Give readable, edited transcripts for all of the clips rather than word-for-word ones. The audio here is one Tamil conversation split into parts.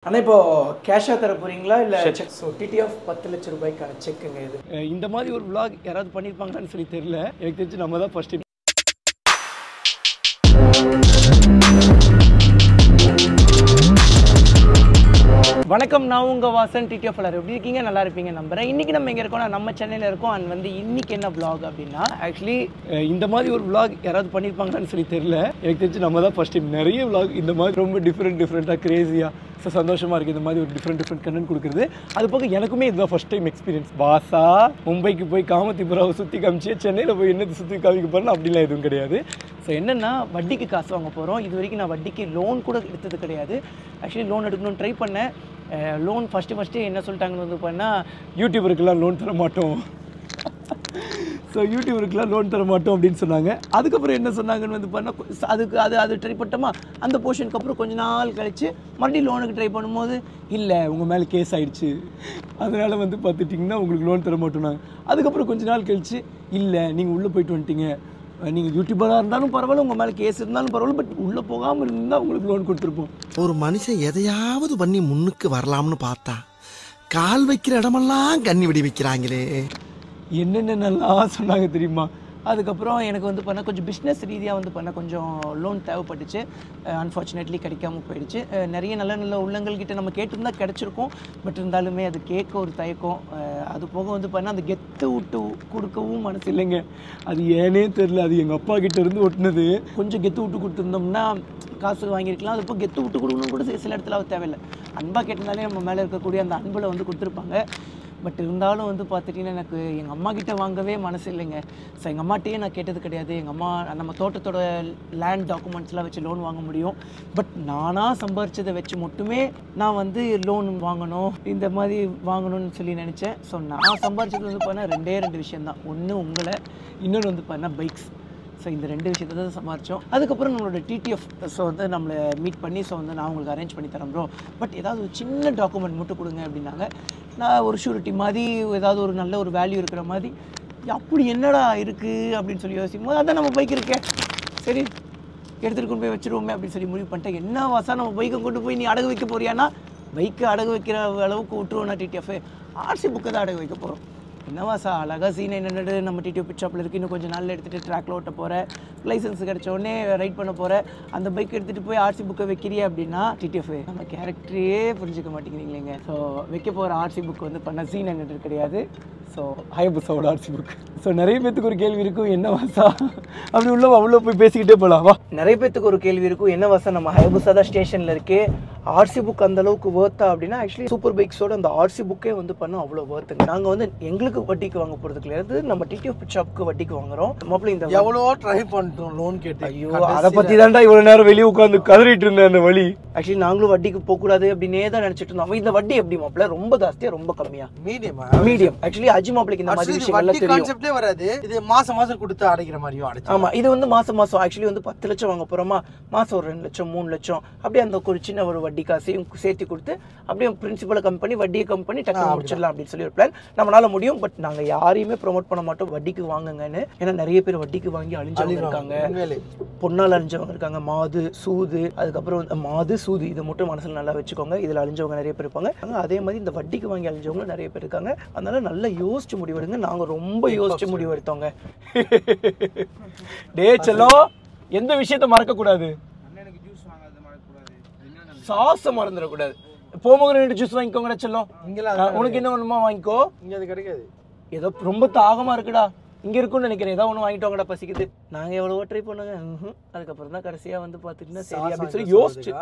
ஆனா இப்போ கேஷா தர போறீங்களா இல்ல செக்? சோ டிடிஎஃப் 10 லட்சம் ரூபாய்க்கான செக்குங்க இது. இந்த மாதிரி ஒரு vlog யாராவது பண்ணிருப்பாங்களான்னு சொல்லி தெரியல. எனக்கு தெரிஞ்சு நம்ம தான் ஃபர்ஸ்ட் டைம். வணக்கம், நான் உங்க வாசன். டிடிஎஃப் எல்லாரும் எப்படி இருக்கீங்க? நல்லா இருப்பீங்க நம்புறேன். இன்னைக்கு நம்ம எங்க இருக்கோம்னா நம்ம சென்னையில இருக்கோம். அண்ட் வந்து இன்னைக்கு என்ன vlog அப்படின்னா ஆக்சுவலி இந்த மாதிரி ஒரு vlog யாராவது பண்ணிருப்பாங்களான்னு சொல்லி தெரியல. எனக்கு தெரிஞ்சு நம்ம தான் ஃபர்ஸ்ட் டைம் நிறைய vlog இந்த மாதிரி ரொம்ப டிஃப்ரெண்டா கிரேசியா சந்தோஷமா இருக்குது. இந்த மாதிரி ஒரு டிஃப்ரெண்ட் கண்டென்ட் கொடுக்குறது. அது போக எனக்குமே இதுதான் ஃபர்ஸ்ட் டைம் எக்ஸ்பீரியன்ஸ். பாசா மும்பைக்கு போய் காமத்திபுராவை சுற்றி காமிச்சு சென்னையில் போய் என்னது சுற்றி காமிக்க போகிறேன்னு அப்படிலாம் எதுவும் கிடையாது. ஸோ என்னென்னா வட்டிக்கு காசு வாங்க போகிறோம். இது வரைக்கும் நான் வட்டிக்கு லோன் கூட எடுத்தது கிடையாது. ஆக்சுவலி லோன் எடுக்கணும்னு ட்ரை பண்ணேன். லோன் ஃபஸ்ட்டு என்ன சொல்லிட்டாங்கன்னு வந்து பண்ணால் யூடியூபருக்கெல்லாம் லோன் தர மாட்டோம். ஸோ யூடியூபருக்குலாம் லோன் தர மாட்டோம் அப்படின்னு சொன்னாங்க. அதுக்கப்புறம் என்ன சொன்னாங்கன்னு வந்து பண்ணால் அது ட்ரை பண்ணிட்டோமா, அந்த போர்ஷனுக்கு அப்புறம் கொஞ்ச நாள் கழித்து மறுபடியும் லோனுக்கு ட்ரை பண்ணும்போது இல்லை உங்கள் மேலே கேஸ் ஆகிடுச்சு, அதனால் வந்து பார்த்துட்டிங்கன்னா உங்களுக்கு லோன் தர மாட்டோம்னாங்க. அதுக்கப்புறம் கொஞ்ச நாள் கழித்து இல்லை நீங்கள் உள்ளே போயிட்டு வந்துட்டீங்க, நீங்கள் யூடியூபராக இருந்தாலும் பரவாயில்ல, உங்கள் மேலே கேஸ் இருந்தாலும் பரவாயில்ல, பட் உள்ளே போகாமல் இருந்தால் உங்களுக்கு லோன் கொடுத்துருப்போம். ஒரு மனுஷன் எதையாவது பண்ணி முன்னுக்கு வரலாம்னு பார்த்தா கால் வைக்கிற இடமெல்லாம் கண்ணி வெடி வைக்கிறாங்களே. என்னென்னலாம் சொன்னாங்க தெரியுமா? அதுக்கப்புறம் எனக்கு வந்து பண்ண கொஞ்சம் பிஸ்னஸ் ரீதியாக வந்து பண்ண கொஞ்சம் லோன் தேவைப்பட்டுச்சு. அன்ஃபார்ச்சுனேட்லி கிடைக்காம போயிடுச்சு. நிறைய நல்ல உள்ளங்கள்கிட்ட நம்ம கேட்டிருந்தா கிடச்சிருக்கோம். பட் இருந்தாலுமே அது கேட்க ஒரு தயக்கம். அது போக வந்து பண்ணால் அந்த கெத்து விட்டு கொடுக்கவும் மனசு இல்லைங்க. அது ஏனே தெரில. அது எங்கள் அப்பா கிட்ட இருந்து ஒட்டினது. கொஞ்சம் கெத்து விட்டு கொடுத்துருந்தோம்னா காசு வாங்கியிருக்கலாம். அது இப்போ கெத்து விட்டு கொடுக்கணும் கூட சில இடத்துல தேவையில்லை. அன்பாக கேட்டிருந்தாலே நம்ம மேலே இருக்கக்கூடிய அந்த அன்பில் வந்து கொடுத்துருப்பாங்க. பட் இருந்தாலும் வந்து பார்த்துட்டிங்கன்னா எனக்கு எங்கள் அம்மா கிட்டே வாங்கவே மனசு இல்லைங்க. ஸோ எங்கள் அம்மாட்டையே நான் கேட்டது கிடையாது. எங்கள் அம்மா நம்ம தோட்டத்தோட லேண்ட் டாக்குமெண்ட்ஸ்லாம் வச்சு லோன் வாங்க முடியும். பட் நானாக சம்பாரிச்சதை வச்சு மட்டுமே நான் வந்து லோன் வாங்கணும், இந்த மாதிரி வாங்கணும்னு சொல்லி நினச்சேன். ஸோ நான் சம்பாரிச்சது வந்து பண்ணால் ரெண்டு விஷயந்தான். ஒன்று உங்களை, இன்னொன்று வந்து பண்ணால் பைக்ஸ். ஸோ இந்த ரெண்டு விஷயத்தை தான் சம்பாரித்தோம். அதுக்கப்புறம் நம்மளோட டிடிஎஃப் ஸோ வந்து நம்மளை மீட் பண்ணி ஸோ வந்து நான் உங்களுக்கு அரேஞ்ச் பண்ணி தரேன் ப்ரோ, பட் ஏதாவது ஒரு சின்ன டாக்குமெண்ட் மட்டும் கொடுங்க அப்படின்னாங்க. நான் ஒரு ஷூரிட்டி மாதிரி ஏதாவது ஒரு நல்ல ஒரு வேல்யூ இருக்கிற மாதிரி, அப்படி என்னடா இருக்குது அப்படின்னு சொல்லி யோசிக்கும் போது அதான் நம்ம பைக் இருக்கேன், சரி எடுத்துகிட்டு கொண்டு போய் வச்சுருவோமே அப்படின்னு சொல்லி முடிவு பண்ணிட்டேன். என்ன வாசா நம்ம பைக்கை கொண்டு போய் நீ அடகு வைக்க போறியானா, பைக்கை அடகு வைக்கிற அளவுக்கு விட்டுருவோம்னா டிடிஎஃப் ஆர்சி புக்கை தான் அடகு வைக்க போகிறோம். என்னவா சார் அழகாக C900 நம்ம டிடிஎஃப் பிட் ஷாப்பில் இருக்குது. இன்னும் கொஞ்சம் நாளில் எடுத்துகிட்டு ட்ராக்ல ஓட்ட போகிறேன், லைசன்ஸ் கிடச்ச உடனே ரைட் பண்ண போகிறேன். அந்த பைக் எடுத்துகிட்டு போய் ஆர்சி புக்கை வைக்கிறியே அப்படின்னா டிடிஎஃப் நம்ம கேரக்டரே புரிஞ்சிக்க மாட்டேங்கிறீங்களேங்க. ஸோ வைக்க போகிற ஆர்சி புக் வந்து பண்ண C900 கிடையாது. ஸோ ஹயபுசாவோட ஆர்சி புக். ஸோ நிறைய பேத்துக்கு ஒரு கேள்வி இருக்கும், என்ன வாசா அப்படி உள்ள போய் பேசிக்கிட்டே போகலாமா? நிறைய பேத்துக்கு ஒரு கேள்வி இருக்கும், என்ன வாசா நம்ம ஹயபுசா தான் ஸ்டேஷனில் இருக்கே, ஆர்சி புக் அந்த அளவுக்கு வேர்த்தா அப்படின்னா ஆக்சுவலி சூப்பர் பைக்ஸோட அந்த ஆர்சி புக்கே வந்து பண்ண அவ்வளோ வேர்த்துங்க. நாங்கள் வந்து எங்களுக்கு வட்டிக்கு வாங்க போகிறது கிடையாது, நம்ம டிடிஎஃப் பிட் ஷாப்புக்கு வட்டிக்கு வாங்குறோம். மாப்பிள்ள இந்த எவ்வளோ ட்ரை பண்ணிட்டோம் லோன் கேட்டு. ஐயோ அதை பற்றி தான்டா இவ்வளோ நேரம் வெளியே உட்காந்து கதறிட்டு இருந்தேன். அந்த வழி ஆக்சுவலி நாங்களும் வட்டிக்கு போகக்கூடாது அப்படின்னே தான் நினச்சிட்டு இருந்தோம். இந்த வட்டி எப்படி மாப்பிள்ள, ரொம்ப ஜாஸ்தியா ரொம்ப கம்மியா? மீடியம். ஆக்சுவலி அஜி மாப்பிளைக்கு இந்த மாதிரி விஷயங்கள்லாம் தெரியும். கான்செப்ட்லயே வராது. இது மாசம் கொடுத்து அடைக்கிற மாதிரியும் அடைச்சு. ஆமா, இது வந்து மாசம் ஆக்சுவலி வந்து 10 லட்சம் வாங்க போறோமா, மாசம் ஒரு 2 லட்சம் 3 லட்சம் அப்படியே அந்த ஒரு சின்ன ஒரு வட்டி காசையும் சேர்த்து கொடுத்து அப்படியே பிரின்சிபலை கம் பண்ணி வட்டியை கம் பண்ணி டக்குனு முடிச்சிடலாம் அப்படின்னு சொல்லி ஒரு பிளான். நம்மளால முடியும். பட் நாங்க யாரையுமே ப்ரொமோட் பண்ண மாட்டோம் வட்டிக்கு வாங்குங்கன்னு. ஏன்னா நிறைய பேர் வட்டிக்கு வாங்கி அழிஞ்சவங்க இருக்காங்க, பொண்ணால் அழிஞ்சவங்க இருக்காங்க, மாது சூது. அதுக்கப்புறம் மாது சூது இதை மட்டும் மனசுல நல்லா வச்சுக்கோங்க. இதுல அழிஞ்சவங்க நிறைய பேர் இருப்பாங்க. அதே மாதிரி இந்த வட்டிக்கு வாங்கி அழிஞ்சவங்க நிறைய பேர் இருக்காங்க. அதனால நல்லா யோசிச்சு முடிவெடுங்க. நாங்க ரொம்ப யோசிச்சு முடிவு எடுத்தோங்க. டே செல்லம், எந்த விஷயத்த மறக்க கூடாது, சாச மறந்துடக்கூடாது. போகும்போது 2 ஜூஸ் வாங்கிக்கோங்க செல்லம். உனக்கு என்ன வேணுமா வாங்கிக்கோ. இங்க அது கிடைக்காது. ஏதோ ரொம்ப தாகமா இருக்குடா, இங்க இருக்குன்னு நினைக்கிறேன், ஏதோ ஒன்று வாங்கிட்டு வாங்கடா பசிக்குது. நாங்க எவ்வளவோ ட்ரை பண்ணுங்க. அதுக்கப்புறம் தான் கடைசியா வந்து பாத்துக்கிட்டா சரி அப்படின்னு சொல்லி யோசிச்சு.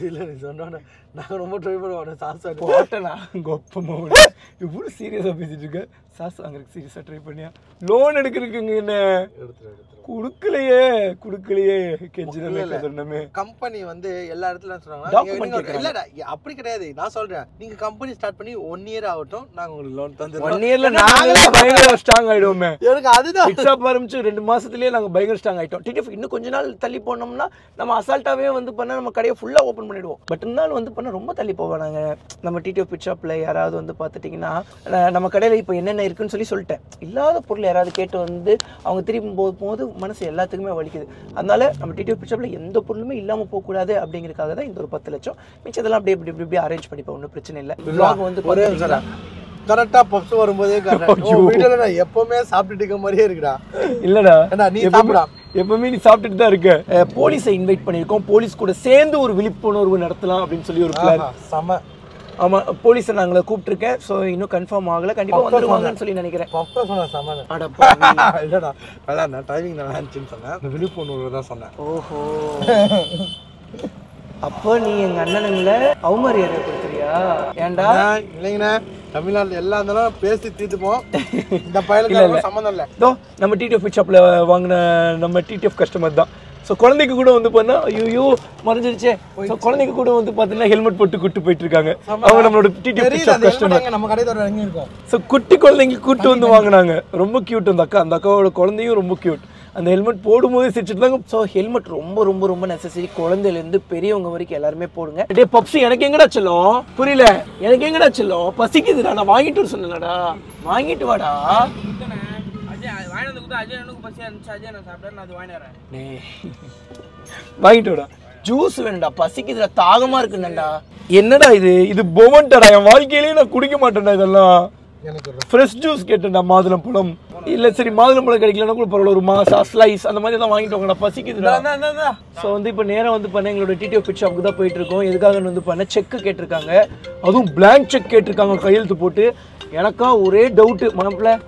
இல்ல நீ சொன்ன நான் ரொம்ப ட்ரை பண்ணுவேன். சாஸ் போட்டேனா கொப்பமா இவ்வளோ சீரியஸா பேசிட்டு இருக்க. சாஸ் வாங்குறதுக்கு சீரியஸா ட்ரை பண்ணியா? லோன் எடுக்கிறதுக்குங்க என்ன குடுக்கலையே கெஞ்சினமே. கம்பெனி வந்து எல்லா இடத்துல சொன்னாங்க இல்லடா அப்படி கிடையாது. நான் சொல்றேன், நீங்க கம்பெனி ஸ்டார்ட் பண்ணி 1 இயர் ஆகட்டும், நாங்க உங்களுக்கு லோன் தந்துடுறோம். 1 இயர்ல நாங்க பயங்கர ஸ்ட்ராங் ஆயிடுவோமே. எனக்கு அதுதான் பிட்ஷாப் ஆரம்பிச்சு 2 மாசத்துலயே நாங்க பயங்கர ஸ்ட்ராங் ஆயிட்டோம். டிடிஎஃப் இன்னும் கொஞ்ச நாள் தள்ளி போனோம்னா நம்ம அசால்ட்டாவே வந்து பண்ண நம்ம கடையை ஃபுல்லா ஓபன் ஃபோன் பண்ணிவிடுவோம். பட் இருந்தாலும் வந்து பண்ணால் ரொம்ப தள்ளி போவோம். நாங்கள் நம்ம டிடிஎஃப் பிட் ஷாப்பில் யாராவது வந்து பார்த்துட்டிங்கன்னா நம்ம கடையில் இப்போ என்னென்ன இருக்குன்னு சொல்லிட்டேன். இல்லாத பொருள் யாராவது கேட்டு வந்து அவங்க திரும்பி போகும்போது மனசு எல்லாத்துக்குமே வலிக்குது. அதனால நம்ம டிடிஎஃப் பிட் ஷாப்பில் எந்த பொருளுமே இல்லாமல் போகக்கூடாது அப்படிங்கிறதுக்காக தான் இந்த ஒரு 10 லட்சம். மிச்சதெல்லாம் அப்படியே இப்படி அரேஞ்ச் பண்ணிப்போம், ஒன்றும் பிரச்சனை இல்லை. வந்து ஒரே கரெக்டா பப்ஸ் வரும்போதே வீட்டுல நான் எப்பவுமே சாப்பிட்டுட்டு இருக்க மாதிரியே இருக்குடா. இல்லடா நீ சாப்பிடா, எப்பவுமே நீ சாப்பிட்டுட்டு தான் இருக்க. போலீஸை இன்வைட் பண்ணியிருக்கோம். போலீஸ் கூட சேர்ந்து ஒரு விழிப்புணர்வு நடத்தலாம் அப்படின்னு சொல்லி ஒரு பிளான். செம. ஆமா, போலீஸை நாங்கள கூப்பிட்டுருக்கேன். ஸோ இன்னும் கன்ஃபார்ம் ஆகல, கண்டிப்பா வந்துருவாங்கன்னு சொல்லி நினைக்கிறேன். பப்பா சொன்ன செம. இல்லடா அதான் நான் டைமிங் நல்லா இருந்துச்சுன்னு சொன்னேன், விழிப்புணர்வு தான் சொன்னேன். ஓஹோ, அப்போ நீ எங்க அண்ணனுங்கள அவமரியாதை கொடுக்குறியா? ஏன்டா? இல்லைங்கண்ணா, தமிழ்நாட்டில் எல்லா இருந்தாலும் பேசி தீர்த்துப்போம். இந்த பையனுக்கு சம்மந்தம் இல்லை. இதோ நம்ம டிடிஎஃப் பிட் ஷாப்பில் வாங்கின நம்ம டிடிஎஃப் கஸ்டமர் தான். ஸோ குழந்தைக்கு கூட வந்து பார்த்தா ஐயோ மறைஞ்சிருச்சே. ஸோ குழந்தைக்கு கூட வந்து பார்த்தீங்கன்னா ஹெல்மெட் போட்டு கூட்டு போயிட்டு இருக்காங்க. அவங்க நம்மளோட டிடிஎஃப் பிட் ஷாப் கஸ்டமர். நம்ம கடையில் ஒரு இறங்கி இருக்கும். ஸோ குட்டி குழந்தைங்க கூட்டு வந்து வாங்கினாங்க. ரொம்ப கியூட் அந்த அக்கா. அந்த அக்காவோட குழந்தையும் ரொம்ப கியூட். அந்த ஹெல்மெட் போடும்போது சிரிச்சுட்டு தாங்க. ஸோ ஹெல்மெட் ரொம்ப ரொம்ப ரொம்ப நெசசரி. குழந்தையிலேருந்து பெரியவங்க வரைக்கும் எல்லாருமே போடுங்க. டே பப்ஸி, எனக்கு எங்கடா செல்லும்? புரியல, எனக்கு எங்கடா செல்லும்? பசிக்குதுடா, நான் வாங்கிட்டு வர சொன்னேன்டா. வாங்கிட்டு வாடா. வாங்கிட்டு வாடா. ஜூஸ் வேணும்டா, பசிக்குதுடா, தாகமா இருக்குண்டா. என்னடா இது? இது பொமன்டா. என் வாழ்க்கையிலேயே நான் குடிக்க மாட்டேன்டா இதெல்லாம். ஃப்ரெஷ் ஜூஸ் கேட்டேன்டா, மாதுளம் பழம். இல்ல சரி, மாதுளம் பழம் கிடைக்கலன்னா கூட பரவாயில்ல, ஒரு மாசா ஸ்லைஸ் அந்த மாதிரி தான் வாங்கிட்டு வாங்கடா, பசிக்குதுடா. ஸோ வந்து இப்போ நேரம் வந்து பண்ண எங்களோட டிடிஎஃப் பிட் ஷாப்புக்கு தான் போயிட்டு இருக்கோம். எதுக்காக வந்து பண்ண செக் கேட்டிருக்காங்க, அதுவும் பிளாங்க் செக் கேட்டிருக்காங்க கையெழுத்து போட்டு. எனக்கா ஒரே டவுட்டு, மாப்பிள்ள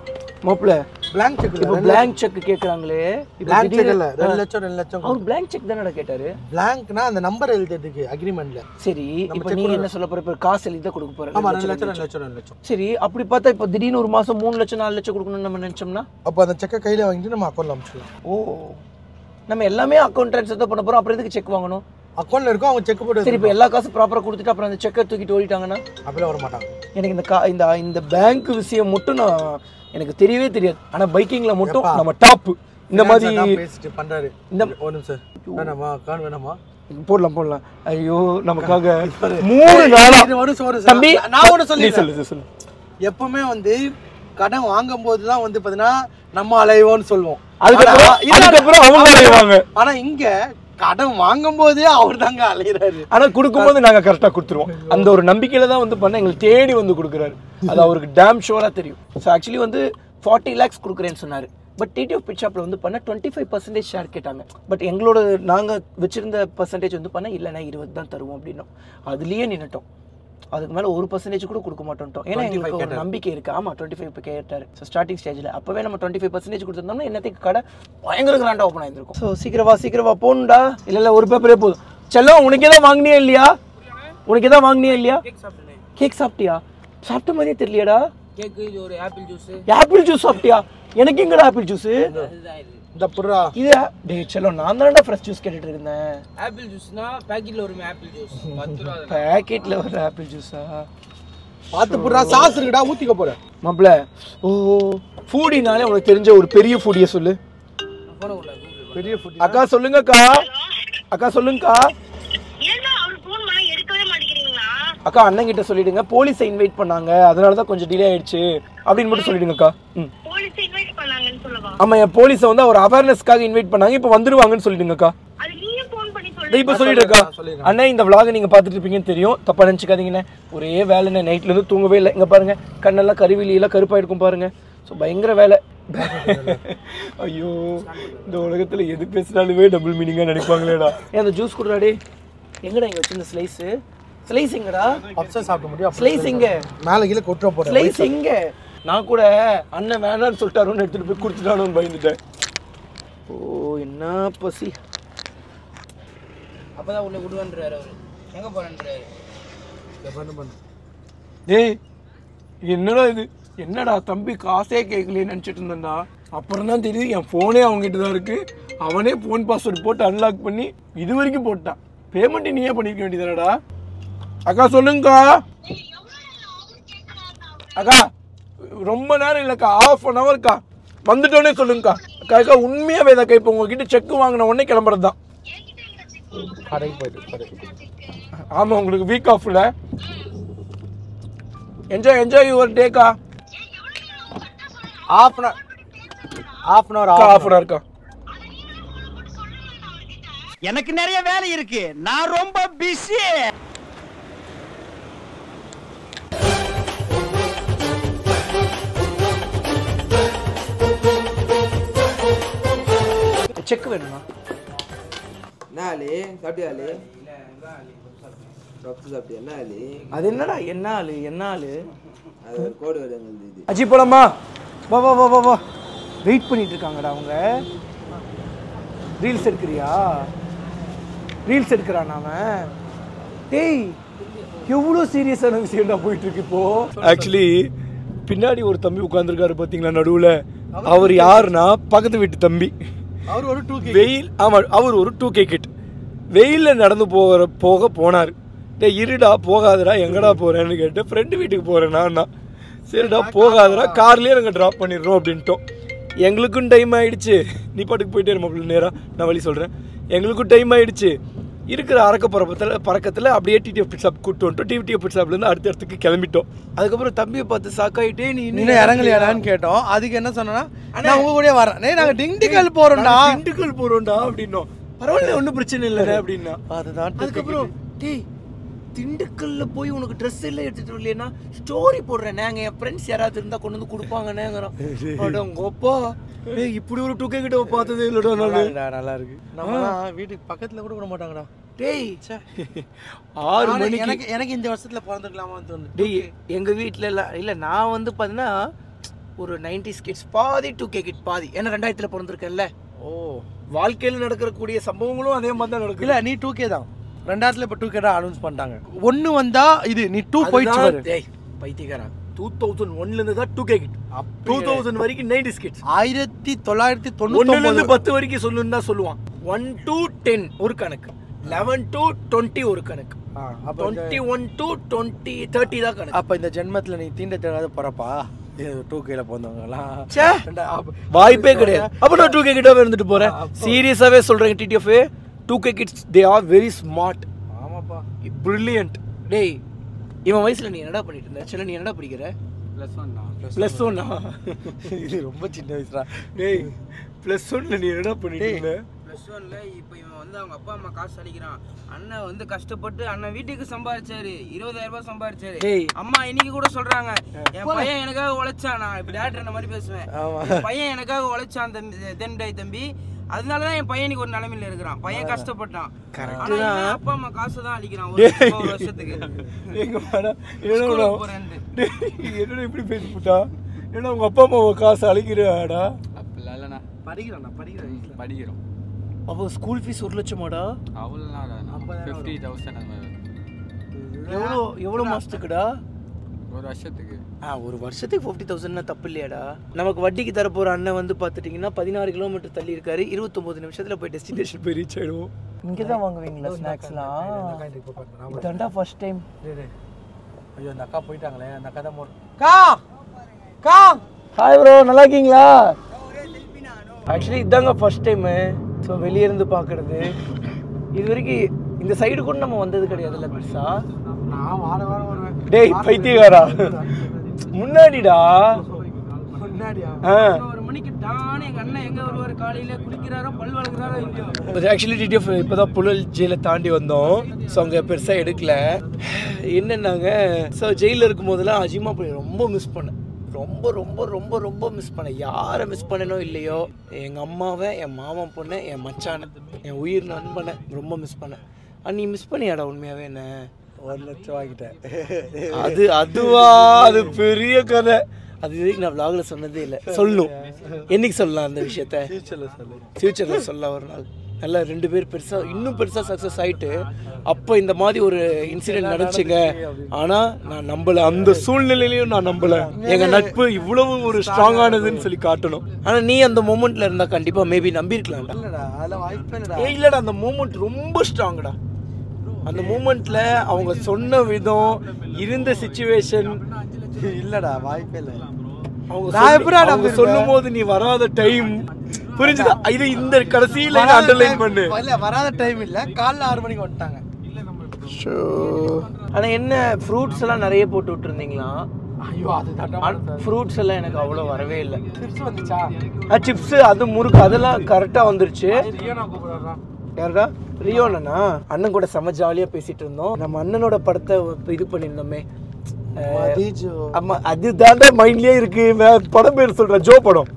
பிளாங்க் செக். இப்போ பிளாங்க் செக் கேக்குறாங்களே. பிளாங்க் செக் இல்ல, 2 லட்சம். அவர் பிளாங்க் செக் தானடா கேட்டாரு. பிளாங்க்னா அந்த நம்பர் எழுதிருக்கு அக்ரிமெண்ட்ல. சரி, இப்போ நீங்க என்ன சொல்ல போற? இப்போ காசு எழுதி தான் கொடுக்க போறேன். ஆமா, 2 லட்சம். சரி, அப்படி பார்த்தா இப்போ திடீர்னு ஒரு மாசம் 3 லட்சம் 4 லட்சம் கொடுக்கணும்னு நம்ம நினைச்சோம்னா, அப்போ அந்த செக்கை கையில வாங்கிட்டு நம்ம அக்கௌண்ட்ல அனுப்பிச்சிடலாம். ஓ, நம்ம எல்லாமே அக்கௌண்ட் ட்ரான்ஸ்ஃபர் தான் பண்ண போறோம். அப்புறம் எதுக்கு செக் வாங்கணும்? அக்கௌண்ட்ல இருக்கும், அவங்க செக் போட்டு. சரி, இப்போ எல்லா காசும் ப்ராப்பரா கொடுத்துட்டு அப்புறம் அந்த செக்கை தூக்கிட்டு ஓடிட்டாங்கன்னா அப்படியே வர மாட்டாங்க. எனக்கு இந்த பேங்க் விஷயம் மட்டும் நான் எனக்கு தெரியவே தெரியாது. ஆனா பைக்கிங்ல மட்டும் நம்ம டாப். இந்த மாதிரி பேசிட்டு பண்றாரு. இந்த ஒரு நிமிஷம் வேணாமா? கான் வேணாமா? போடலாம். ஐயோ, நமக்காக 3 நாளா தம்பி நான் ஒன்னு சொல்லி சொல்லு. எப்பவுமே வந்து கடன் வாங்கும் போதுதான் வந்து பாத்தீங்கன்னா நம்ம அலைவோன்னு சொல்லுவோம். அதுக்கப்புறம் அவங்க அலைவாங்க. ஆனா இங்க கடன் வாங்கும் போதே அவர் தாங்க அலையிறாரு. ஆனா கொடுக்கும்போது நாங்க கரெக்டா கொடுத்துருவோம். அந்த ஒரு நம்பிக்கையில தான் வந்து பண்ண எங்களுக்கு தேடி வந்து கொடுக்குறாரு. அது அவருக்கு டேம் ஷோரா தெரியும். ஸோ ஆக்சுவலி வந்து 40 lakhs கொடுக்குறேன்னு சொன்னாரு. பட் டிடிஎஃப் பிட் ஷாப்ல வந்து பண்ண 25% ஷேர் கேட்டாங்க. பட் எங்களோட நாங்க வச்சிருந்த பர்சன்டேஜ் வந்து பண்ண இல்லைன்னா 20 தான் தருவோம் அப்படின்னோம். அதுலயே நின்னுட்டோம். அதுக்கு மேல 1% கூட கொடுக்க மாட்டோம். ஏன்னா எங்களுக்கு ஒரு நம்பிக்கை இருக்கு. ஆமா, 25 கேட்டாரு. ஸோ ஸ்டார்டிங் ஸ்டேஜ்ல அப்பவே நம்ம 25% கொடுத்துருந்தோம்னா என்னத்துக்கு கடை பயங்கர கிராண்டா ஓப்பன் ஆயிருக்கும். ஸோ சீக்கிரவா போகணும்டா. இல்ல ஒரு பேப்பரே போதும். செல்லம், உனக்கு ஏதாவது வாங்கினியா இல்லையா? கேக் சாப்பிட்டியா? சாப்பிட்ட மாதிரியே தெரியலையாடா. ஆப்பிள் ஜூஸ் சாப்பிட்டியா? எனக்கு எங்கடா ஆப்பிள் ஜூஸ்? இந்த புறா இது டேய் செல்லம், நான் தான்டா ஃப்ரெஷ் ஜூஸ் கேட்டுட்டு இருந்தேன். ஆப்பிள் ஜூஸ்னா பாக்கெட்ல ஒரு ஆப்பிள் ஜூஸ் 10 ரூபாய். பாக்கெட்ல ஒரு ஆப்பிள் ஜூஸா? பாத்து புறா சாஸ் இருக்குடா, ஊத்திக்க போற. மாப்ள, ஓ ஃபூடினாலே உங்களுக்கு தெரிஞ்ச ஒரு பெரிய ஃபூடியை சொல்லு. பெரிய ஃபுட். அக்கா சொல்லுங்கக்கா. அக்கா, அண்ணன் கிட்ட சொல்லிடுங்க, போலீஸை இன்வைட் பண்ணாங்க, அதனால தான் கொஞ்சம் டிலே ஆயிடுச்சு அப்படின்னு மட்டும் சொல்லிடுங்கக்கா. ஆமா, என் போலீஸை வந்து அவர் அவேர்னஸ்க்காக இன்வைட் பண்ணாங்க, இப்போ வந்துருவாங்கன்னு சொல்லிடுங்கக்கா. இப்போ சொல்லிடுக்கா. அண்ணா, இந்த விளாக நீங்க பாத்துட்டு இருப்பீங்கன்னு தெரியும், தப்பா நினைச்சுக்காதீங்கண்ணே. ஒரே வேலை, நைட்ல இருந்து தூங்கவே இல்லை. இங்க பாருங்க, கண்ணெல்லாம் கருவிலியெல்லாம் கருப்பாயிருக்கும் பாருங்க. ஸோ பயங்கர வேலை. ஐயோ, இந்த உலகத்துல எது பேசினாலுமே டபுள் மீனிங்கா நினைப்பாங்களேடா. ஏன் அந்த ஜூஸ் குடுறாடே? எங்கடா இங்க வச்சிருந்த ஸ்லைஸ் எங்கடா? அப்சஸ் சாப்பிட முடியும். ஸ்லைஸ் எங்க? மேல கீழ கொட்ற போறேன். ஸ்லைஸ் எங்க? நான் கூட அண்ணன் வேணான்னு சொல்லிட்டாருன்னு எடுத்துட்டு போய் குடுத்துட்டானோன்னு பயந்துட்டேன். ஓ, என்ன பசி. அப்பதான் உள்ள விடுவான்றாரு அவரு. எங்க போறான்றாரு? டேய், என்னடா இது? என்னடா தம்பி காசே கேட்கலன்னு நினச்சிட்டு இருந்தேன்டா. அப்புறம் தான் தெரியுது என் ஃபோனே அவங்ககிட்ட தான் இருக்கு. அவனே ஃபோன் பாஸ்வேர்டு போட்டு அன்லாக் பண்ணி இது வரைக்கும் போட்டான். பேமெண்ட் நீயே பண்ணிக்க வேண்டியதானடா. அக்கா சொல்லுங்கக்கா. அக்கா ரொம்ப நேரம் இல்லைக்கா, 1/2 hourக்கா. வந்துட்டோன்னே சொல்லுங்கக்கா. அக்கா உண்மையாவே தான். இப்போ உங்ககிட்ட செக் வாங்கின உடனே கிளம்புறது தான். கடைக்கு போயிட்டு ஆமா உங்களுக்கு வீக் ஆஃப்ல என்ஜாய் யுவர் டேக்கா. half an hour இருக்கா. எனக்கு நிறைய வேலை இருக்கு, நான் ரொம்ப பிஸி. செக் வேணுமா? நாலு சாப்பிட்டியாலு சாப்பிட்டியா நாலு? அது என்னடா என்ன ஆளு அது ஒரு கோடு வருது இது. அஜி போலாமா? வா வா வா வா வா. வெயிட் பண்ணிட்டு இருக்காங்கடா அவங்க. ரீல்ஸ் எடுக்கிறான் அவன். டேய் எவ்வளோ சீரியஸான விஷயம்டா போயிட்டு இருக்கு இப்போ. ஆக்சுவலி பின்னாடி ஒரு தம்பி உட்காந்துருக்காரு பார்த்தீங்களா நடுவில். அவர் யாருன்னா பக்கத்து வீட்டு தம்பி. அவர் ஒரு 2K வெயில். ஆமாம், அவர் ஒரு 2K கிட். வெயிலில் நடந்து போனார். டே இருடா போகாதடா, எங்கடா போகிறேன்னு கேட்டு ஃப்ரெண்டு வீட்டுக்கு போகிறேன்னா சரிடா போகாதடா, கார்லேயே நாங்கள் ட்ராப் பண்ணிடுறோம் அப்படின்ட்டோம். எங்களுக்கும் டைம் ஆகிடுச்சு. நீ பாட்டுக்கு போயிட்டே இருமா நேராக, நான் வழி சொல்கிறேன். எங்களுக்கும் டைம் ஆகிடுச்சு. இருக்கிற பறக்கத்தில் அப்படியே டிடிஎஃப் பிட் ஷாப் கூப்பிட்டு வந்துட்டோம். டிடிஎஃப் பிட் ஷாப்லேருந்து அடுத்த இடத்துக்கு கிளம்பிட்டோம். அதுக்கப்புறம் தம்பியை பார்த்து சாக்காயிட்டே நீ இன்னும் இறங்கலையாடான்னு கேட்டோம். அதுக்கு என்ன சொன்னா, நான் உங்க கூட வரேன், நாங்கள் திண்டுக்கல் போகிறோம்டா அப்படின்னோம். பரவாயில்ல ஒன்றும் பிரச்சனை இல்லை அப்படின்னா. அதுதான் அதுக்கப்புறம் டேய் திண்டுக்கல்ல போய் உனக்கு ட்ரெஸ் எல்லாம் எடுத்துட்டு வரலையா, ஸ்டோரி போடுறேன், நாங்கள் என் ஃப்ரெண்ட்ஸ் யாராவது இருந்தால் கொண்டு வந்து கொடுப்பாங்கன்னுங்கிறோம். உங்கப்பா இப்படி ஒரு 2K கிட்ட பார்த்ததே இல்லைடா. நல்லா இருக்கு. நம்ம வீட்டுக்கு பக்கத்துல கூட விட மாட்டாங்கடா. டேய் 6 மணிக்கு எனக்கு இந்த வருஷத்துல பிறந்துக்கலாமான்னு தோணுது. டேய் எங்கள் வீட்டில் எல்லாம் இல்லை, நான் வந்து பார்த்தீங்கன்னா ஒரு 90s கிட்ஸ் பாதி, 2K கிட் பாதி. ஏன்னா 2000 பிறந்திருக்கேன்ல. ஓ, வாழ்க்கையில் நடக்கக்கூடிய சம்பவங்களும் அதே மாதிரி தான் நடக்கும். இல்லை நீ 2K தான். 2000 இப்போ 2K தான் அனௌன்ஸ் பண்ணிட்டாங்க. 1 வந்தா இது நீ 2 போயிடுச்சு. டேய் பைத்தியக்காரா, 2001லேருந்து தான் 2K கிட். 2000 வரைக்கும் 90s கிட்ஸ். 1999 10 வரைக்கும் சொல்லுன்னு தான் சொல்லுவான். 1 to 10 ஒரு கணக்கு, 11 to 20 ஒரு கணக்கு, 21 to 20 30 தான் கணக்கு. அப்ப இந்த ஜென்மத்துல நீ தீண்ட தெரியாத பிறப்பா 2Kல போந்தவங்கலாம் வாய்ப்பே கிடையாது. அப்ப நான் 2K கிட்டாவே இருந்துட்டு போறேன். சீரியஸாவே சொல்றேன். TTF 2K kids they are very smart. ஆமாப்பா, பிரில்லியன்ட். டேய் இவன் வயசுல நீ என்னடா பண்ணிட்டு இருந்த? சில நீ என்னடா படிக்கிற? +1 இது ரொம்ப சின்ன வயசுடா. டேய் +1ல நீ என்னடா பண்ணிட்டு இருந்த? +1ல இப்போ இவன் வந்து அவங்க அப்பா அம்மா காசு அளிக்கிறான். அண்ணன் வந்து கஷ்டப்பட்டு அண்ணன் வீட்டுக்கு சம்பாதிச்சாரு, 20,000 ரூபாய் சம்பாதிச்சாரு. அம்மா இன்னைக்கு கூட சொல்றாங்க, என் பையன் எனக்காக உழைச்சான். நான் இப்ப டேரக்டர் அந்த மாதிரி பேசுவேன். என் பையன் எனக்காக உழைச்சான் தம்பி, அதனாலதான் என் பையனுக்கு ஒரு நிலைமையில இருக்கிறான். பையன் கஷ்டப்பட்டான். அப்பா அம்மா காசு தான் அளிக்கிறான் ஒரு வருஷத்துக்கு. என்னடா இப்படி பேசிட்டா? ஏன்னா உங்க அப்பா அம்மா காசு அளிக்கிறாடா? அப்படிலாம் இல்லைண்ணா, படிக்கிறோம். அப்போ ஸ்கூல் ஃபீஸ் 1 லட்சமாடா? அவ்வளோலாம் 50,000. எவ்வளோ மாசத்துக்குடா? ஒரு வருஷத்துக்கு. ஒரு வருஷத்துக்கு 50,000 தப்பு இல்லையாடா? நமக்கு வட்டிக்கு தரப்போற அண்ணன் வந்து பார்த்துட்டிங்கன்னா 16 கிலோமீட்டர் தள்ளி இருக்காரு. 29 நிமிஷத்துல போய் டெஸ்டினேஷன் போய் ரீச் ஆயிடுவோம். இங்கே தான் வாங்குவீங்களா ஸ்நாக்ஸ்லாம்? இதாண்டா ஃபர்ஸ்ட் டைம். ஐயோ அந்த அக்கா போயிட்டாங்களே, அந்த அக்கா தான் ஹாய் ப்ரோ, நல்லா இருக்கீங்களா? ஆக்சுவலி இதாங்க ஃபர்ஸ்ட் டைமு. ஸோ வெளியே இருந்து பார்க்கறது. இது வரைக்கும் இந்த சைடு கூட நம்ம வந்தது கிடையாதுல்ல பெருசா. நான் வாரம் வருவேன். டேய் பைத்தியக்காரா, முன்னாடிடா. ஒரு மணிக்கு டானே எங்க அண்ணன் எங்க வருவாரு, காலையில குளிக்கிறாரோ பல் வளர்க்குறாரோ இல்லையோ. ஆக்சுவலி டிடிஎஃப் இப்போதான் புழல் ஜெயிலை தாண்டி வந்தோம். ஸோ அங்கே பெருசாக எடுக்கல. என்னன்னாங்க, ஸோ ஜெயிலில் இருக்கும் போதெல்லாம் அஜிமா போய் ரொம்ப மிஸ் பண்ணேன். ரொம்ப ரொம்ப ரொம்ப ரொம்ப மிஸ் பண்ணேன். யாரை மிஸ் பண்ணனோ இல்லையோ, எங்கள் அம்மாவை, என் மாமன் பொண்ணை, என் மச்சானை, என் உயிர் நண்பனை ரொம்ப மிஸ் பண்ணேன். நீ மிஸ் பண்ணியாடா உண்மையாகவே? என்ன 1 லட்சம் வாங்கிட்டேன். அது பெரிய கதை. அது வரைக்கும் நான் vlogல சொன்னதே இல்லை. சொல்லணும். என்னைக்கு சொல்லலாம் அந்த விஷயத்த? ஃபியூச்சரில் சொல்லலாம் ஒரு நாள். நல்லா 2 பேர் இன்னும் பெருசாக சக்ஸஸ் ஆகிட்டு அப்போ இந்த மாதிரி ஒரு இன்சிடென்ட் நடந்துச்சுங்க. ஆனால் நான் நம்பலை. அந்த சூழ்நிலையிலையும் நான் நம்பலை. எங்கள் நட்பு இவ்வளவு ஒரு ஸ்ட்ராங்கானதுன்னு சொல்லி காட்டணும். ஆனால் நீ அந்த மூமெண்ட்டில் இருந்தால் கண்டிப்பாக மேபி நம்பியிருக்கலாம்டா. இல்லைடா, அந்த மூமெண்ட் ரொம்ப ஸ்ட்ராங்கடா. அந்த மூமெண்ட்டில் அவங்க சொன்ன விதம், இருந்த சிச்சுவேஷன். இல்லடா வாய்ப்பே இல்லை. அவங்க சொல்லும் போது நீ வராத டைம் புரிஞ்சுதா? இது இந்த கடைசியில அண்டர்லைன் பண்ணு. இல்ல வராத டைம் இல்ல, காலைல 6 மணிக்கு வந்துட்டாங்க. ஆனால் என்ன ஃப்ரூட்ஸ் எல்லாம் நிறைய போட்டு விட்டுருந்தீங்களா? ஐயோ அது ஃப்ரூட்ஸ் எல்லாம் எனக்கு அவ்வளோ வரவே இல்லை. சிப்ஸ் வந்துச்சா? சிப்ஸ் அது முறுக்கு அதெல்லாம் கரெக்டாக வந்துருச்சு. யாரா ரியோனா அண்ணன் கூட செம ஜாலியாக பேசிட்டு இருந்தோம். நம்ம அண்ணனோட படத்தை இது பண்ணியிருந்தோமே. ஆமா அதுதான் மைண்ட்லயே இருக்கு. படம் பேர் சொல்றேன், ஜோ படம்.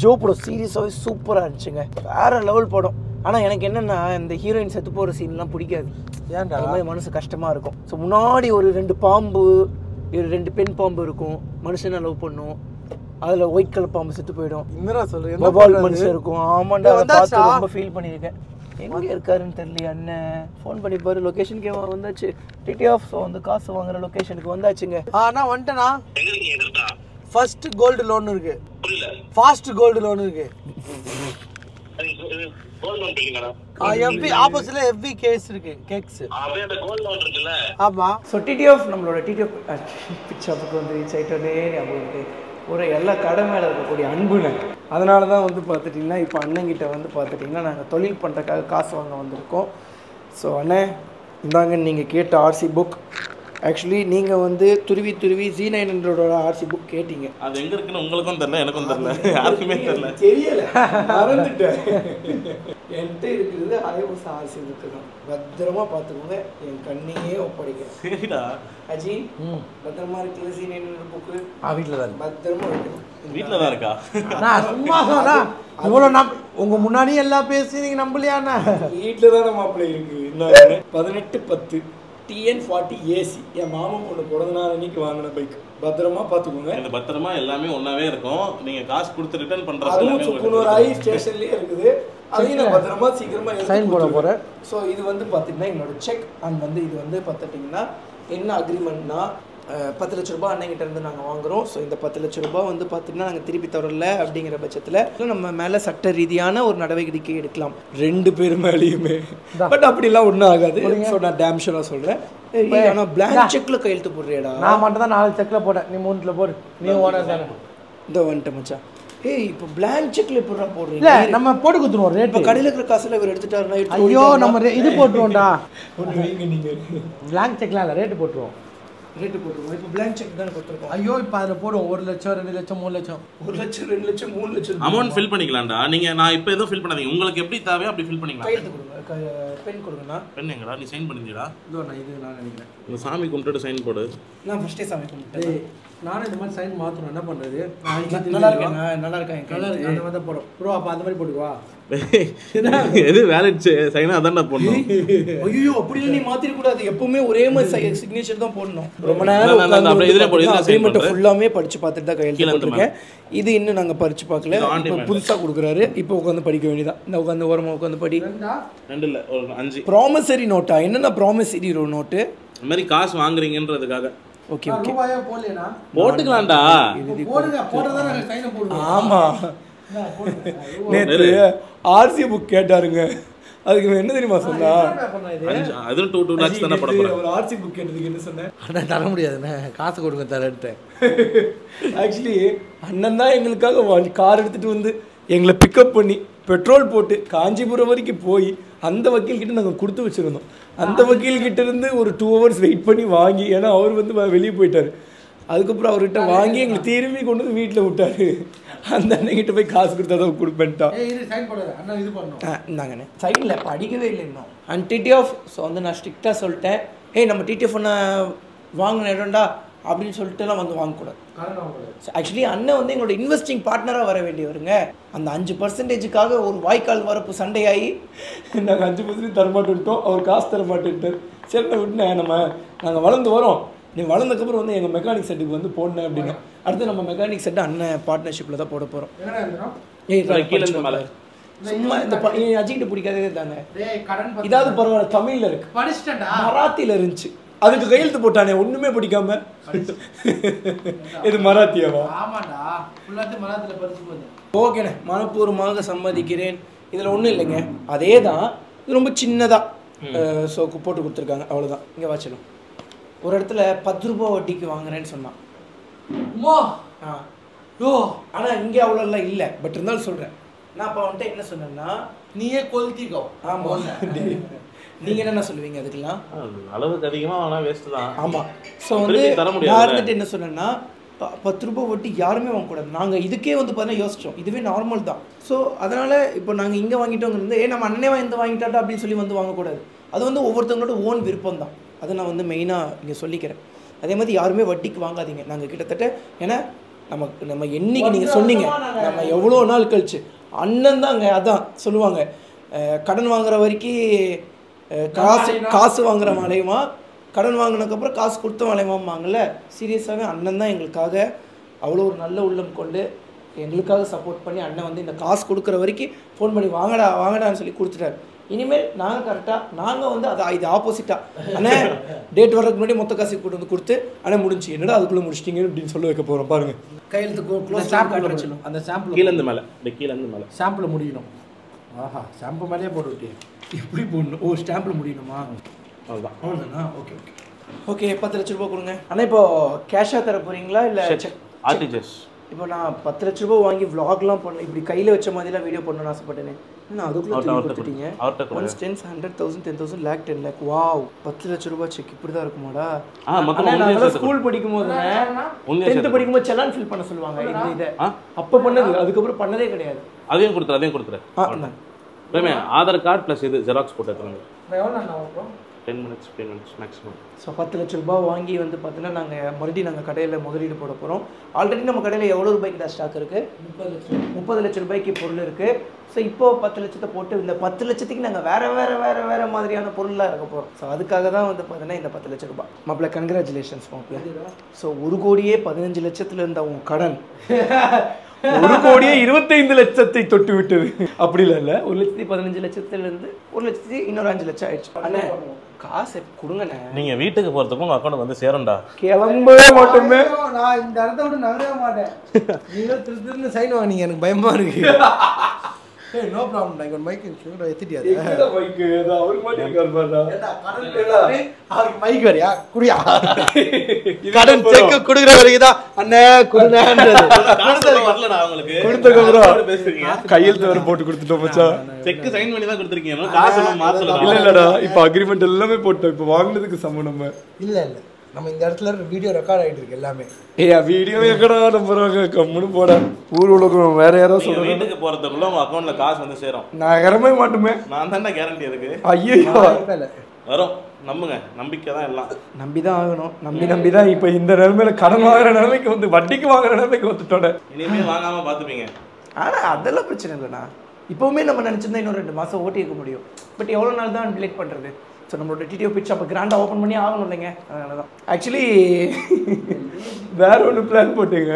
ஜோ படம் சீரியஸாகவே சூப்பராக இருந்துச்சுங்க, வேற லெவல் படம். ஆனால் எனக்கு என்னென்னா இந்த ஹீரோயின் செத்து போகிற சீன்லாம் பிடிக்காது. ஏன்டா அது மாதிரி மனசு கஷ்டமாக இருக்கும். ஸோ முன்னாடி ஒரு 2 பாம்பு 2 பெண் பாம்பு இருக்கும், மனுஷனை லவ் பண்ணும். அதில் ஒயிட் கலர் பாம்பு செத்து போயிடும், மொபைல் மனுஷன் இருக்கும். ஆமாண்டா அதை பார்த்து ரொம்ப ஃபீல் பண்ணியிருக்கேன். எங்கே இருக்காருன்னு தெரியல. அண்ணன் ஃபோன் பண்ணி பாரு, லொக்கேஷனுக்கே வந்தாச்சு. டிடி ஆஃப் ஸோ வந்து காசு வாங்குற லொக்கேஷனுக்கு வந்தாச்சுங்க. அண்ணா வந்துட்டேனா? ஃபர்ஸ்ட் கோல்டு லோன் இருக்கு, ஃபாஸ்ட் கோல்டு லோன் இருக்கு. எஃபி ஆப்போசிட்ல எஃபி கேஸ் இருக்கு, கேக்ஸ். ஆமா. ஸோ டிடி ஆஃப் நம்மளோட டிடி ஆஃப் பிச்சாப்புக்கு வந்து ரீச் ஆகிட்டோன்னே ஞாபகம் ஒரு எல்லா கடை மேலே இருக்கக்கூடிய அன்புன்னு. அதனால தான் வந்து பார்த்துட்டிங்கன்னா இப்போ அண்ணங்கிட்ட வந்து பார்த்துட்டிங்கன்னா நாங்கள் தொழில் பண்ணுறதுக்காக காசு வாங்க வந்திருக்கோம். ஸோ அண்ணன் இந்தாங்க நீங்கள் கேட்ட ஆர்சி புக். ஆக்சுவலி நீங்கள் வந்து துருவி Z900 ஆர்சி புக் கேட்டீங்க. அது எங்கே இருக்குன்னு உங்களுக்கும் தெரியல, எனக்கும் தெரியல, யாருக்குமே தெரியல மறந்துட்டேன். என்கிட்ட இருக்கிறது ஹயபுசா ஆர்சி புக்கு தான். பத்திரமா பார்த்துக்கோங்க, என் கண்ணையே ஒப்படைக்கிறேன். சரிடா அஜி, பத்திரமா இருக்குல்ல Z900 புக்கு? வீட்டில் தான் பத்திரமா இருக்கு. வீட்டில் தான் இருக்கா? நான் சும்மா சொன்னா இவ்வளோ உங்க முன்னாடி எல்லாம் பேசி நீங்க நம்பலையாண்ணா? வீட்டில் தான் மாப்பிள்ளை இருக்கு. 1810 TN40 AC என் மாமா பொண்ணு பிறந்த நாள் அன்னைக்கு வாங்கின பைக். பத்திரமா பார்த்துக்கோங்க. இந்த பத்திரமா எல்லாமே ஒன்றாவே இருக்கும். நீங்கள் காசு கொடுத்து ரிட்டர்ன் பண்ணுறது அதுவும் சுக்குனூராயி ஸ்டேஷன்லேயே இருக்குது. அதையும் நான் பத்திரமா சீக்கிரமா சைன் போட போகிறேன். ஸோ இது வந்து பார்த்தீங்கன்னா என்னோட செக். அண்ட் வந்து இது வந்து பார்த்துட்டிங்கன்னா என்ன அக்ரிமெண்ட்னா 10 லட்ச ரூபாய் அன்னைக்கிட்ட இருந்து நாங்கள் வாங்குகிறோம். ஸோ இந்த 10 லட்ச ரூபாய் வந்து பார்த்தீங்கன்னா நாங்கள் திருப்பி தரல அப்படிங்கிற பட்சத்தில் நம்ம மேலே சட்ட ரீதியான ஒரு நடவடிக்கை எடுக்கலாம் 2 பேர் மேலேயுமே. பட் அப்படிலாம் ஒன்றும் ஆகாது. ஸோ நான் டேம் ஷூராக சொல்கிறேன். ஆனால் பிளாங்க் செக்கில் கையெழுத்து போடுறியடா? நான் மட்டும் தான் 4 செக்கில் போட்டேன், நீ 3ல போடு. நீ ஓனர் தானே? இந்த வந்துட்டேன் மச்சான். ஏய் இப்போ பிளாங்க் செக்கில் எப்படா போடுறீங்க? இல்லை நம்ம போட்டு கொடுத்துருவோம் ரேட். இப்போ கடையில் இருக்கிற காசில் இவர் எடுத்துட்டாருன்னா ஐயோ நம்ம இது போட்டுருவோம்டா. ஒன்று வைங்க நீங்கள். பிளாங்க் செக்லாம் இல்லை, ரேட்டு போட்டுருவோம். ரேட்டு போட்டுருவோம். இப்போ பிளாங்க் செக் தானே கொடுத்துருக்கோம். ஐயோ இப்போ அதில் போடுவோம் 1 லட்சம் 2 லட்சம் 3 லட்சம் 1 லட்சம் 2 லட்சம் 3 லட்சம் அமௌண்ட் ஃபில் பண்ணிக்கலாம்டா. நீங்கள் நான் இப்போ எதுவும் ஃபில் பண்ணாதீங்க, உங்களுக்கு எப்படி தேவையோ அப்படி ஃபில் பண்ணிக்கலாம். கையெழுத்து கொடுங்க, பென் கொடுங்கண்ணா. பெண் எங்கடா? நீ சைன் பண்ணிடுடா. இதோ நான் இது நான் நினைக்கிறேன். இந்த சாமி கும்பிட்டுட்டு சைன் போடு. நான் ஃபஸ்ட்டே சாமி கும்பிட்டேன். நானும் இந்த மாதிரி சைன் மாற்றணும், என்ன பண்ணுறது? நல்லா இருக்கேன், நல்லா இருக்கேன். நல்லா இருக்கு, அந்த மாதிரி தான் போடும் ப்ரோ. அப்போ அந்த மாதிரி போட்டுக்குவா. எது வேலிட் சைனா அதான்டா போடணும். ஐயோ அப்படிலாம் நீ மாத்திரக்கூடாது, எப்பவுமே ஒரே மாதிரி சிக்னேச்சர் தான் போடணும். ரொம்ப நேரம் அக்ரிமெண்ட் ஃபுல்லாமே படிச்சு பார்த்துட்டு தான் கையெழுத்து போட்டிருக்கேன். இது இன்னும் நாங்கள் படிச்சு பார்க்கல, இப்போ புதுசாக கொடுக்குறாரு. இப்போ உட்காந்து படிக்க வேண்டியதான். இந்த உட்காந்து ஓரமாக உட்காந்து படி. 2 இல்லை ஒரு 5 ப்ராமிசரி நோட்டா? என்னென்ன ப்ராமிசரி நோட்டு? இந்த மாதிரி காசு வாங்குறீங்கன்றதுக்காக. ஓகே ஓகே ரூபாயா போடலனா போட்டுக்கலாம்டா. போடுங்க, போடுறதா நாங்க சைன் போடுவோம். ஆமா நேத்து ஆர்சி புக் கேட்டாருங்க, அதுக்கு என்ன தெரியுமா சொன்னா? அதுவும் 2 lakhs தான போட போறேன். ஒரு ஆர்சி புக் கேட்டதுக்கு என்ன சொன்னேன்? அண்ணா தர முடியாதுண்ணே, காசு கொடுங்க தரேன்ட்டேன். ஆக்சுவலி அண்ணன் தான் எங்களுக்காக கார் எடுத்துட்டு வந்து எங்களை பிக்கப் பண்ணி பெட்ரோல் போட்டு காஞ்சிபுரம் வரைக்கும் போய் அந்த வக்கீல்கிட்ட நாங்கள் கொடுத்து வச்சுருந்தோம். அந்த வக்கீல்கிட்ட இருந்து ஒரு 2 hours வெயிட் பண்ணி வாங்கி, ஏன்னா அவர் வந்து வெளியே போயிட்டார். அதுக்கப்புறம் அவர்கிட்ட வாங்கி எங்களை திரும்பி கொண்டு வந்து வீட்டில் விட்டாரு. அந்த அண்ணங்கிட்ட போய் காசு கொடுத்தா தான் கொடுப்பேன்ட்டான். இந்தாங்கண்ணே சைடில் படிக்கவே இல்லை இன்னும். அண்ட் டிடிஎஃப் ஸோ வந்து நான் ஸ்ட்ரிக்டாக சொல்லிட்டேன், ஏய் நம்ம டிடிஎஃப் ஒன்று வாங்கின இடம்டா அப்படின்னு சொல்லிட்டுலாம் வந்து வாங்கக்கூடாது. ஆக்சுவலி அண்ணன் வந்து எங்களோட இன்வெஸ்டிங் பார்ட்னராக வர வேண்டியவருங்க. அந்த 5%க்காக ஒரு வாய்க்கால் வரப்பு சண்டையாகி நாங்கள் 5% தரமாட்டேன்ட்டோம், அவர் காசு தரமாட்டேன்ட்டார். சரி நான் விட்டுனேன், நாங்கள் வளர்ந்து வரோம், நீ வளர்ந்ததுக்கப்புறம் வந்து எங்கள் மெக்கானிக் செட்டுக்கு வந்து போடணும் அப்படின்னா. அடுத்து நம்ம மெக்கானிக் செட்டு அண்ணன் பார்ட்னர்ஷிப்பில் தான் போட போகிறோம். கீழே இருந்து மேலே சும்மா இந்த அஜிக்கிட்ட பிடிக்காதே தானே. இதாவது பரவாயில்ல, தமிழில் இருக்கு, மராத்தியில் இருந்துச்சு, அதுக்கு கையெழுத்து போட்டானே ஒன்றுமே பிடிக்காம. இது மராத்தியாவா? ஓகேண்ணே, மனப்பூர்வமாக சம்மதிக்கிறேன். இதில் ஒன்றும் இல்லைங்க, அதே தான், இது ரொம்ப சின்னதாக ஸோ போட்டு கொடுத்துருக்காங்க, அவ்வளோதான். இங்கே வாச்சிடும். ஒரு இடத்துல 10 ரூபா வட்டிக்கு வாங்குறேன்னு சொன்னான். ஆனால் இங்கே அவ்வளோலாம் இல்லை, பட் இருந்தாலும் சொல்கிறேன். நான் இப்போ வந்துட்டு என்ன சொன்னேன்னா, நீயே கொளுத்திக்கோ. ஆமாம் நீங்கள் என்ன சொல்லுவீங்க அதுக்கெல்லாம்? அளவுக்கு அதிகமாக ஆனால் வேஸ்ட்டு தான். ஆமாம். ஸோ வந்து நான் இருந்துட்டு என்ன சொன்னேன்னா 10 ரூபாய் வட்டி யாருமே வாங்கக்கூடாது. நாங்கள் இதுக்கே வந்து பார்த்தீங்கன்னா யோசித்தோம், இதுவே நார்மல் தான். ஸோ அதனால் இப்போ நாங்கள் இங்கே வாங்கிட்டோங்கிறது நம்ம அண்ணனே வந்து வாங்கிட்டாட்டா அப்படின்னு சொல்லி வந்து வாங்கக்கூடாது. அது வந்து ஒவ்வொருத்தவங்களோட ஓன் விருப்பம் தான். அதை நான் வந்து மெயினாக இங்கே சொல்லிக்கிறேன். அதே மாதிரி யாருமே வட்டிக்கு வாங்காதீங்க. நாங்கள் கிட்டத்தட்ட ஏன்னா நம்ம என்னைக்கு நீங்கள் சொன்னீங்க நம்ம எவ்வளோ நாள் கழிச்சு அண்ணன் தாங்க அதான் சொல்லுவாங்க, கடன் வாங்குற வரைக்கும் காசு வாங்குற மலையுமா, கடன் வாங்கினதுக்கப்புறம் காசு கொடுத்த மலையுமாம்பாங்கள்ல. சீரியஸாகவே அண்ணன் தான் எங்களுக்காக அவ்வளோ ஒரு நல்ல உள்ளம் கொண்டு எங்களுக்காக சப்போர்ட் பண்ணி அண்ணன் வந்து இந்த காசு கொடுக்குற வரைக்கும் ஃபோன் பண்ணி வாங்கடான்னு சொல்லி கொடுத்துட்டாரு. இனிமேல் நாங்கள் கரெக்டாக நாங்கள் வந்து இது ஆப்போசிட்டாக அண்ணே டேட் வர்றதுக்கு முன்னாடி மொத்த காசு கொண்டு வந்து கொடுத்து அண்ணன் முடிஞ்சு என்னடா அதுக்குள்ளே முடிச்சிட்டிங்க அப்படின்னு சொல்ல வைக்க போகிறோம். பாருங்கள் கையெழுத்து சாம்பிள் அந்த சாம்பிள் கீழேருந்து மேலே கீழேருந்து மேலே சாம்பிள் முடியணும். ஆஹா ஷாம்பு மேலேயே போட்டு விட்டியே. எப்படி போடணும்? ஓ ஸ்டாம்பில் முடியணுமா? அவ்வளோதான். அவ்வளோதானா? ஓகே ஓகே ஓகே 10 லட்ச ரூபா கொடுங்க. ஆனால் இப்போ கேஷாக தர போகிறீங்களா இல்லை ஆர்டிஜிஎஸ்? இப்போ நான் 10 லட்ச ரூபா வாங்கி vlogலாம் பண்ணேன், இப்படி கையில் வச்ச மாதிரிலாம் வீடியோ பண்ணணும்னு ஆசைப்பட்டேனே. நான் அதுக்குள்ளே கொடுத்துட்டீங்க. 110 100,000 10,000 lakh 10 lakh. வாவ் 10 லட்ச ரூபா செக் இப்படி தான் இருக்குமாடா? நான் ஸ்கூல் படிக்கும் போது 10th படிக்கும் போது செலான் ஃபில் பண்ண சொல்லுவாங்க. இந்த இதை அப்போ பண்ணது, அதுக்கப்புறம் பண்ணதே கிடையாது. அதையும் கொடுத்துறேன். ஆதார் கார்டு ப்ளஸ் இது ஜெராக்ஸ் போட்டு எடுத்துருங்க. 10 minutes மேக்ஸிமம். ஸோ 10 லட்ச ரூபா வாங்கி வந்து பார்த்தீங்கன்னா நாங்கள் மறுபடியும் கடையில் முதலீடு போட போகிறோம். ஆல்ரெடி நம்ம கடையில் எவ்வளோ ரூபாய்க்கு தான் ஸ்டாக் இருக்குது? 30 லட்ச ரூபாய்க்கு பொருள் இருக்குது. ஸோ இப்போது 10 லட்சத்தை போட்டு இந்த 10 லட்சத்துக்கு நாங்கள் வேறு மாதிரியான பொருளாக இருக்க போகிறோம். ஸோ அதுக்காக தான் வந்து பார்த்தீங்கன்னா இந்த 10 லட்ச ரூபாய். மாப்பிள்ள கங்க்ராச்சுலேஷன்ஸ் மாப்பிள்ள. ஸோ 1 கோடியே 15 லட்சத்தில் இருந்த உன் கடன் 1 கோடியே 25 லட்சத்தை தொட்டு விட்டது. அப்படி இல்லை 1,15 லட்சத்திலிருந்து 1 லட்சத்தி இன்னொரு 5 லட்சம் ஆயிடுச்சு. அண்ணே காசு கொடுங்கண்ணே. நீங்கள் வீட்டுக்கு போகிறதுக்கும் உங்கள் அக்கௌண்ட் வந்து சேரும்டா. கிளம்பவே மாட்டோமே. நான் இந்த இடத்த விட்டு நகரவே மாட்டேன். நீங்களும் திருன்னு சைன் வாங்கினீங்க, எனக்கு பயமாக இருக்கு. ஏய் நோ ப்ராப்ளம். நான் ஒரு மைக் இன்சூரன்ஸ் ஏத்திட்டியாதே. இந்த மைக் ஏதோ அவருக்கு மாட்டி இருக்காருடா. ஏடா கரண்ட் இல்ல. அவருக்கு மைக் வரியா? குடியா. கடன் செக் குடுக்குற வரைக்கும் தான் அண்ணே குடுங்கன்றது. வரலடா உங்களுக்கு. கொடுத்துங்க ப்ரோ. பேசுறீங்க. கையெழுத்து வேற போட்டு கொடுத்துட்டோம் மச்சான். செக் சைன் பண்ணி தான் கொடுத்திருக்கீங்க. காசு எல்லாம் மாத்தல. இல்லடா இப்போ அக்ரிமெண்ட் எல்லாமே போட்டோம். இப்போ வாங்குனதுக்கு சமம் நம்ம. இல்ல நம்ம இந்த இடத்துல வீடியோ ரெக்கார்ட் ஆகிட்டு இருக்கு எல்லாமே. வீடியோ எங்கடா நம்புறாங்க? கம்முன்னு போட ஊர் உலகம் வேற யாரோ சொல்றாங்க. வீட்டுக்கு போறதுக்குள்ள உங்க அக்கௌண்ட்ல காசு வந்து சேரும். நான் வரவே மாட்டோமே. நான் தானே கேரண்டி அதுக்கு. ஐயோ வரும். நம்புங்க. நம்பிக்கை தான் எல்லாம். நம்பிதான் ஆகணும். நம்பி தான் இப்போ இந்த நிலைமையில கடன் வாங்குற நிலைமைக்கு வந்து வட்டிக்கு வாங்குற நிலைமைக்கு வந்துட்டோட. இனிமேல் வாங்காம பாத்துப்பீங்க. ஆனால் அதெல்லாம் பிரச்சனை இல்லைண்ணா. இப்போவுமே நம்ம நினச்சிருந்தா இன்னும் 2 மாதம் ஓட்டி இருக்க முடியும். பட் எவ்வளோ நாள் தான் டிலேட் பண்ணுறது? ஸோ நம்மளோட டிடிஓ பிட்ச் அப்போ கிராண்டாக ஓப்பன் பண்ணி ஆகணும் இல்லைங்க. அதனால தான் ஆக்சுவலி வேற ஒன்று பிளான் போட்டுங்க.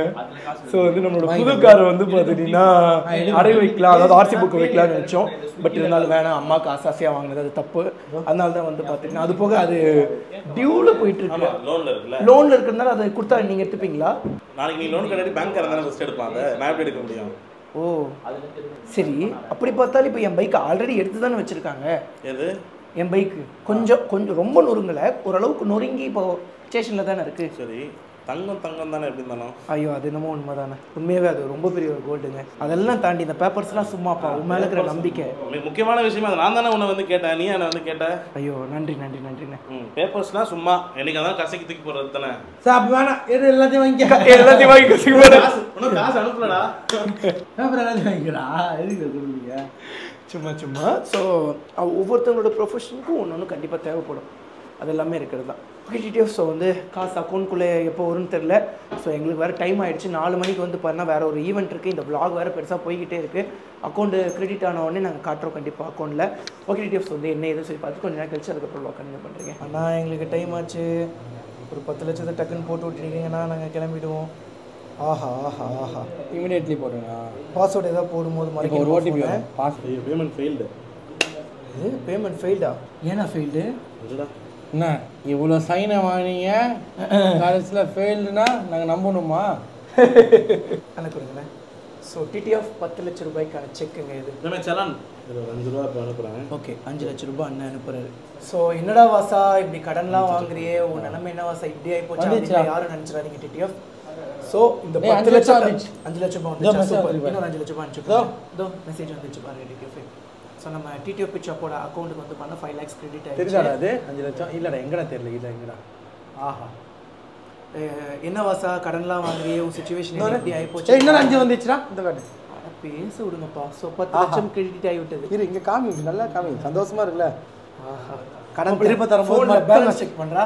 ஸோ வந்து நம்மளோட புது காரை வந்து பார்த்துட்டிங்கன்னா அடகு வைக்கலாம், அதாவது ஆர்சி புக்கு வைக்கலாம்னு நினச்சோம். பட் இருந்தாலும் வேணாம், அம்மாவுக்கு ஆசாசியாக வாங்கினது அது தப்பு. அதனால தான் வந்து பார்த்திங்கன்னா அது போக அது டியூவில் போயிட்டுருக்கு. லோனில் இருக்கிறதுனால அதை கொடுத்தா நீங்கள் எடுத்துப்பீங்களா? நாளைக்கு நீ லோன் கட்டி பேங்க் இருந்தாலும் ஃபஸ்ட் எடுப்பாங்க. நான் எப்படி எடுக்க முடியும்? ஓ சரி. அப்படி பார்த்தாலும் இப்போ என் பைக் ஆல்ரெடி எடுத்து தானே வச்சுருக்காங்க. எது? என் பைக்கு கொஞ்சம் ரொம்ப நொறுங்கலை, ஓரளவுக்கு நொறுங்கி இப்போ ஸ்டேஷனில் தானே இருக்குது. சரி தங்கம் தானே எப்படி இருந்தாலும். ஐயோ அது என்னமோ உண்மை தானே. உண்மையாகவே அது ரொம்ப பெரிய ஒரு கோல்டுங்க. அதெல்லாம் தாண்டி இந்த பேப்பர்ஸ்லாம் சும்மாப்பா உன் மேலே இருக்கிற நம்பிக்கை. முக்கியமான விஷயமா அது. நான் தானே உன்னை வந்து கேட்டேன், நீ என்ன வந்து கேட்ட. ஐயோ நன்றிண்ணே. பேப்பர்ஸ்லாம் சும்மா எனக்கு அதான் கசக்கி தூக்கி போடுறது தானே. சாப் வேணாம், எல்லாத்தையும் வாங்கி கசக்கி போடு. உனக்கு காசு அனுப்பலடா. பேப்பர் எல்லாத்தையும் வாங்கிக்கிறா. எதுக்கு சொல்லுவீங்க? சும்மா. ஸோ ஒவ்வொருத்தவங்களோட ப்ரொஃபஷனுக்கும் ஒன்று கண்டிப்பாக தேவைப்படும். அது எல்லாமே இருக்கிறது தான். Okay TTF. ஸோ வந்து காசு அக்கௌண்ட்குள்ளே எப்போ வரும்னு தெரில. ஸோ எங்களுக்கு வேறு டைம் ஆகிடுச்சு. 4 மணிக்கு வந்து பார்த்தீங்கன்னா வேறு ஒரு ஈவெண்ட் இருக்குது. இந்த vlog வேறு பெருசாக போய்கிட்டே இருக்குது. அக்கௌண்ட்டு கிரெடிட் ஆன உடனே நாங்கள் காட்டுறோம் கண்டிப்பாக அக்கௌண்ட்டில். Okay TTF. வந்து என்ன எதுவும் சொல்லி பார்த்து கொஞ்சம் நேரம் கழிச்சு அதுக்கப்புறம் vlog கண்டினியூ பண்ணுறீங்க. ஆனால் எங்களுக்கு டைம் ஆச்சு. ஒரு 10 லட்சத்தை டக்குன்னு போட்டு விட்டுருக்கீங்கன்னா நாங்கள் கிளம்பிடுவோம். ஆஹா இமிடியேட்லி போடுங்க. பாஸ்வேர்டு ஏதாவது போடும்போது மாதிரி ஒரு ஓடிபி பாஸ்வேர்ட் பேமெண்ட் ஃபெயில்டு. இது பேமெண்ட் ஃபெயில்டா? ஏன்னா ஃபெயில்டு? என்ன இவ்வளோ சைனை வாங்கினீங்க, கடைசியில் ஃபெயில்டுனா நாங்கள் நம்பணுமா? எனக்கு கொடுங்களேன். ஸோ டிடிஎஃப் 10 லட்ச ரூபாய்க்கான செக்குங்க இது. சலான் 5 ரூபா இப்போ அனுப்புகிறேன். ஓகே 5 லட்ச ரூபாய் அண்ணன் அனுப்புறாரு. ஸோ என்னடா வாசா இப்படி கடன்லாம் வாங்குறியே, உன் நிலைமை என்ன வாசா இப்படி ஆகி போச்சு யாரும் நினச்சிடாதீங்க டிடிஎஃப். ஸோ இந்த 10 லட்சம் 5 லட்ச ரூபாய் வந்துச்சு. இன்னொரு 5 லட்ச ரூபாய் அனுப்பிச்சு மெசேஜ் வந்துச்சு பாருங்க டிடிஎஃப். ஸோ நம்ம டிடிஓ பிச்சாப்போட அக்கௌண்ட்டுக்கு வந்து பண்ண 5 lakhs கிரெடிட் ஆயிடுச்சு. தெரிஞ்சாடா அது 5 லட்சம் இல்லடா எங்கடா தெரியல இல்ல எங்கடா ஆஹா என்ன வாசா கடன்லாம் வாங்கி உன் சுச்சுவேஷன் எப்படி ஆகி போச்சு? இன்னும் 5 வந்துச்சுடா இந்த காட்டு பேச விடுங்கப்பா. ஸோ 10 லட்சம் கிரெடிட் ஆகி விட்டது. இரு இங்க காமி நல்லா காமி சந்தோஷமா இருக்குல்ல ஆஹா கடன் திருப்ப தரும்போது ஃபோன்ல பேலன்ஸ் செக் பண்றா.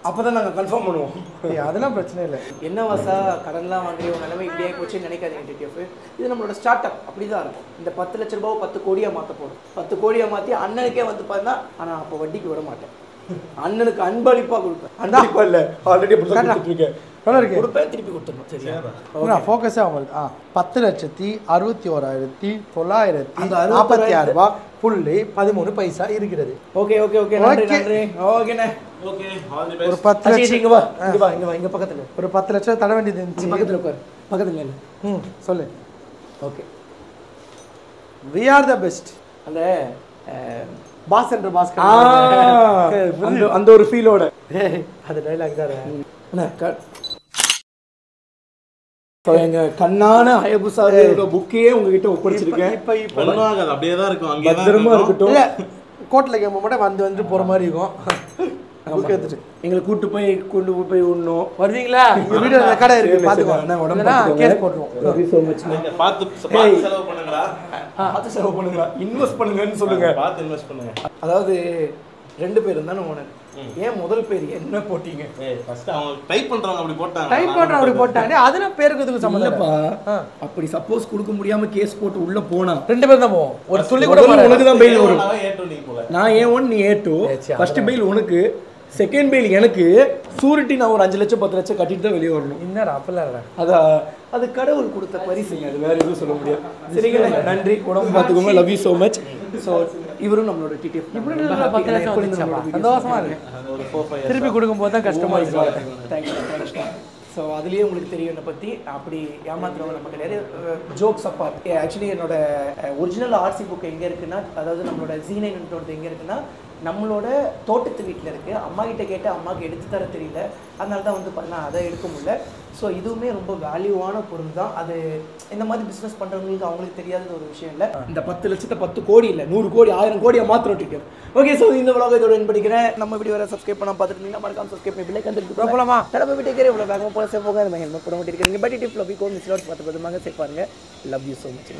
அப்பதான் நாங்க கன்ஃபார்ம் பண்ணுவோம். அதெல்லாம் பிரச்சனை இல்லை. என்ன வாசா கடன்லாம் வாங்கி உன் நிலைமை இப்படி ஆகி போச்சுன்னு நினைக்காதீங்க டிடிஎஃப். இது நம்மளோட ஸ்டார்ட் அப் அப்படிதான் இருக்கும். இந்த 10 லட்ச ரூபாய் 10 கோடியா மாற்ற போறோம். 10 கோடியா மாற்றி அண்ணனுக்கே வந்து பார்த்தா ஆனால் அப்போ வட்டிக்கு விட மாட்டேன். அண்ணனுக்கு அன்பளிப்பா கொடுப்பேன். அன்பளிப்பா இல்லை ஆல்ரெடி கொடுத்துருக்கேன். எவ்வளோ இருக்கு கொடுப்பேன் திருப்பி கொடுத்துருணும். சரியா ஃபோக்கஸே அவங்களுக்கு 10,61,946 ரூபா புள்ளி 13 பைசா இருக்கிறது. ஓகே ஓகே ஓகே நன்றி நன்றி. ஓகேண்ணே ஓகே ஆல் தி பெஸ்ட். ஒரு 10 லட்சம் இங்க வா இங்க வா இங்க வா இங்க பக்கத்துல ஒரு 10 லட்சம் தர வேண்டியது இருந்துச்சு. பக்கத்துல உட்கார் பக்கத்துல இல்ல. சொல்லு. Okay we are the best. அந்த பாஸ் என்ற பாஸ் அந்த ஒரு ஃபீலோட அது டைலாக் தானே. எங்க கண்ணான ஹயபுசாவோட புக்கே உங்ககிட்ட ஒப்படைச்சிருக்கேன். இப்போ ஒண்ணும் ஆகாது அப்படியே தான் இருக்கும் அங்கே தான் பத்திரமா இருக்கட்டும். இல்ல கோட்ல கேம் மட்டும் வந்து போற மாதிரி இருக்கும். புக் எடுத்துட்டு எங்களை கொண்டு போய் விடணும். வருவீங்களா? இந்த வீடியோ ரெக்கார்டா இருக்கு பாத்துக்கோங்க. உடம்பு கேஸ் போட்டுருவோம். Thank you so much. நீங்க பார்த்து செலவு பண்ணுங்கடா. பார்த்து செலவு பண்ணுங்க. இன்வெஸ்ட் பண்ணுங்கன்னு சொல்லுங்க. பார்த்து இன்வெஸ்ட் பண்ணுங்க. அதாவது 2 பேர் தானே ஓனர். ஏன் முதல் பேர் என்ன போட்டீங்க? ஃபர்ஸ்ட் அவங்க டைப் பண்றவங்க அப்படி போட்டாங்க. டைப் பண்ற அப்படி போட்டாங்க. அதுல பேருக்கு இதுக்கு சம்பந்தம் இல்லப்பா. இல்லப்பா. அப்படி சப்போஸ் கொடுக்க முடியாம கேஸ் போட்டு உள்ள போனா 2 பேர் தான் போவோம். ஒரு துள்ளி கூட முதல்ல உனக்கு தான் பெயில் வரும். நான் ஏ2 நீ போல. நான் A1 நீ A2. ஃபர்ஸ்ட் பெயில் உனக்கு, செகண்ட் பெயில் எனக்கு. சூரிட்டி நான் ஒரு 5 லட்சம் 10 லட்சம் கட்டிட்டு தான் வெளியே வரணும். என்னடா அப்பலாம் அது கடவுள் கொடுத்த பரிசுங்க. அது வேற எதுவும் சொல்ல முடியாது. சரிங்களா? நன்றி. உடம்பு பார்த்துக்கோங்க. Love you so much. So இவரும் நம்மளோட டிடிஎஃப். இப்படி 10 லட்சம் வந்துச்சா? சந்தோஷமா இருக்கு. ஒரு 4-5 திருப்பி கொடுக்கும்போது தான் கஷ்டமா இருக்கு. தேங்க்யூ. ஸோ அதுலேயே உங்களுக்கு தெரியும் என்னை பற்றி. அப்படி ஏமாத்துறவங்க நம்ம கிடையாது. Jokes apart. ஆக்சுவலி என்னோட ஒரிஜினல் ஆர்சி புக் எங்கே இருக்குன்னா, அதாவது நம்மளோட Z9 எங்கே இருக்குன்னா நம்மளோட தோட்டத்து வீட்டில் இருக்குது. அம்மா கிட்ட கேட்டு அம்மாவுக்கு எடுத்து தர தெரியல. அதனால தான் வந்து பார்த்தா அதை எடுக்க முடியல. ஸோ இதுவுமே ரொம்ப வேல்யூவான பொருள் தான். அது இந்த மாதிரி பிஸ்னஸ் பண்ணுறவங்களுக்கு அவங்களுக்கு தெரியாத ஒரு விஷயம் இல்லை. இந்த 10 லட்சத்தை 10 கோடி இல்லை 100 கோடி 1000 கோடியை மாத்திரம் டிக்கெட். ஓகே ஸோ இந்த vlog இதோட என் படிக்கிறேன். நம்ம வீடியோ வர சப்ஸ்கிரைப் பண்ணால் பார்த்துட்டு இருந்தீங்கன்னா மறக்காம சப்ஸ்கிரைப் பண்ணி பிள்ளை கண்டுட்டு போகலாமா? தடவை வீட்டை கேட்க இவ்வளோ வேகமாக போல சேஃப் போக நம்ம ஹெல்மெட் போட மாட்டேங்கிறீங்க. பட் டிப் லவ் கோ மிஸ் லாட் பார்த்து பார்த்துமாங்க சேஃப் பாருங்க. Love you so much.